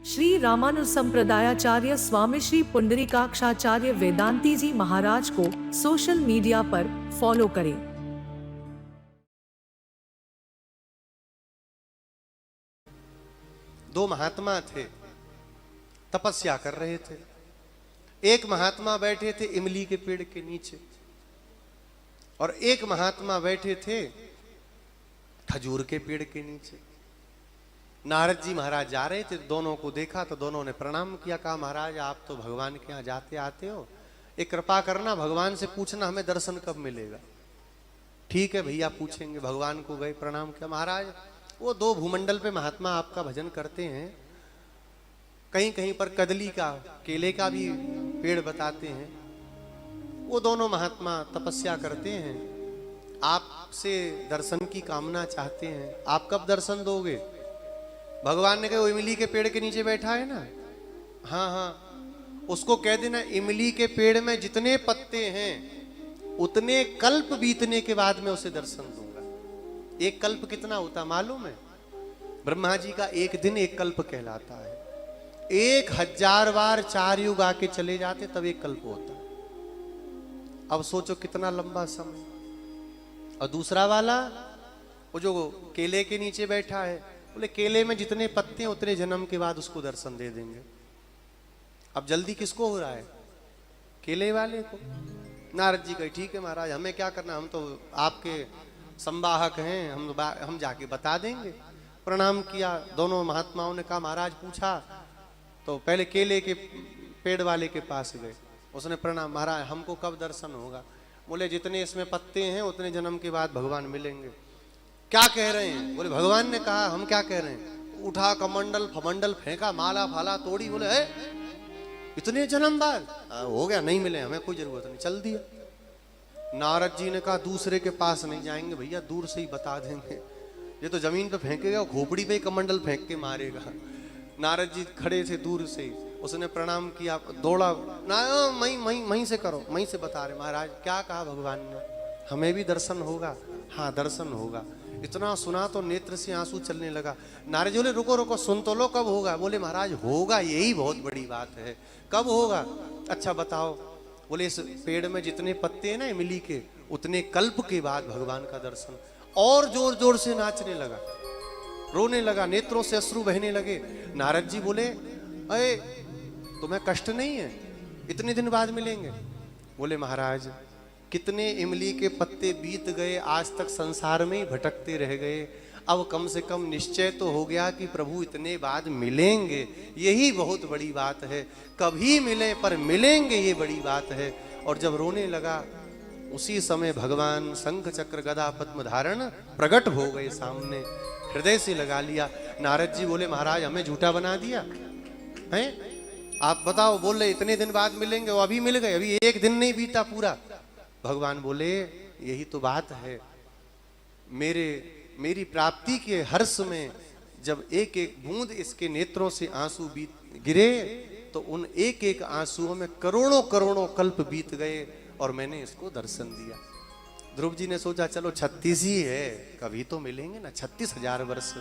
श्री रामानुज संप्रदायाचार्य स्वामी श्री पुंडरीकाक्षाचार्य वेदांती जी महाराज को social media पर follow करें। दो महात्मा थे, तपस्या कर रहे थे। एक महात्मा बैठे थे इमली के पेड़ के नीचे और एक महात्मा बैठे थे खजूर के पेड़ के नीचे। नारद जी महाराज जा रहे थे, दोनों को देखा तो दोनों ने प्रणाम किया। कहा, महाराज आप तो भगवान के यहाँ जाते आते हो, एक कृपा करना, भगवान से पूछना हमें दर्शन कब मिलेगा। ठीक है भैया, पूछेंगे। भगवान को गए, प्रणाम किया। महाराज वो दो भूमंडल पे महात्मा आपका भजन करते हैं, कहीं कहीं पर कदली का, केले का भी पेड़ बताते हैं। वो दोनों महात्मा तपस्या करते हैं, आपसे दर्शन की कामना चाहते हैं। आप कब दर्शन दोगे? भगवान ने कहा, वो इमली के पेड़ के नीचे बैठा है ना, हाँ हाँ, उसको कह देना इमली के पेड़ में जितने पत्ते हैं उतने कल्प बीतने के बाद में उसे दर्शन दूंगा। एक कल्प कितना होता मालूम है? ब्रह्मा जी का एक दिन एक कल्प कहलाता है। 1000 बार 4 युग आके चले जाते तब एक कल्प होता है। अब सोचो कितना लंबा समय। और दूसरा वाला वो जो केले के नीचे बैठा है, बोले केले में जितने पत्ते हैं उतने जन्म के बाद उसको दर्शन दे देंगे। अब जल्दी किसको हो रहा है? केले वाले को। नारद जी कहे, ठीक है महाराज, हमें क्या करना, हम तो आपके संवाहक हैं, हम जाके बता देंगे। प्रणाम किया। दोनों महात्माओं ने कहा, महाराज पूछा तो पहले केले के पेड़ वाले के पास गए। उसने प्रणाम, महाराज हमको कब दर्शन होगा? बोले जितने इसमें पत्ते हैं उतने जन्म के बाद भगवान मिलेंगे। क्या कह रहे हैं? बोले भगवान ने कहा। हम क्या कह रहे हैं? उठा कमंडल फमंडल फेंका, माला फाला तोड़ी, बोले है इतने जन्म बाद हो गया, नहीं मिले, हमें कोई जरूरत नहीं, चल दिया। नारद जी ने कहा, दूसरे के पास नहीं जाएंगे भैया, दूर से ही बता देंगे। ये तो जमीन पे फेंकेगा, खोपड़ी पे ही कमंडल फेंक के मारेगा। नारद जी खड़े थे दूर से ही। उसने प्रणाम किया, दौड़ा ना, मई से करो, मई से बता रहे। महाराज क्या कहा भगवान ने? हमें भी दर्शन होगा? हाँ दर्शन होगा। इतना सुना तो नेत्र से आंसू चलने लगा। नारद जी बोले, रुको रुको, सुन तो लो, कब होगा? बोले महाराज होगा, यही बहुत बड़ी बात है। कब होगा? अच्छा बताओ। बोले इस पेड़ में जितने पत्ते हैं ना इमली के, उतने कल्प के बाद भगवान का दर्शन। और जोर जोर से नाचने लगा, रोने लगा, नेत्रों से अश्रु बहने लगे। नारद जी बोले, अरे तुम्हें कष्ट नहीं है? इतने दिन बाद मिलेंगे? बोले महाराज कितने इमली के पत्ते बीत गए, आज तक संसार में ही भटकते रह गए। अब कम से कम निश्चय तो हो गया कि प्रभु इतने बाद मिलेंगे, यही बहुत बड़ी बात है। कभी मिले पर मिलेंगे, ये बड़ी बात है। और जब रोने लगा, उसी समय भगवान शंख चक्र गदा पद्म धारण प्रकट हो गए सामने, हृदय से लगा लिया। नारद जी बोले, महाराज हमें झूठा बना दिया है, आप बताओ। बोल रहे इतने दिन बाद मिलेंगे, वो अभी मिल गए, अभी एक दिन नहीं बीता पूरा। भगवान बोले, यही तो बात है, मेरी प्राप्ति के हर्ष में जब एक एक बूंद इसके नेत्रों से आंसू गिरे तो उन एक एक आंसुओं में करोड़ों करोड़ों कल्प बीत गए और मैंने इसको दर्शन दिया। ध्रुव जी ने सोचा चलो 36 ही है, कभी तो मिलेंगे ना, 36,000 वर्ष।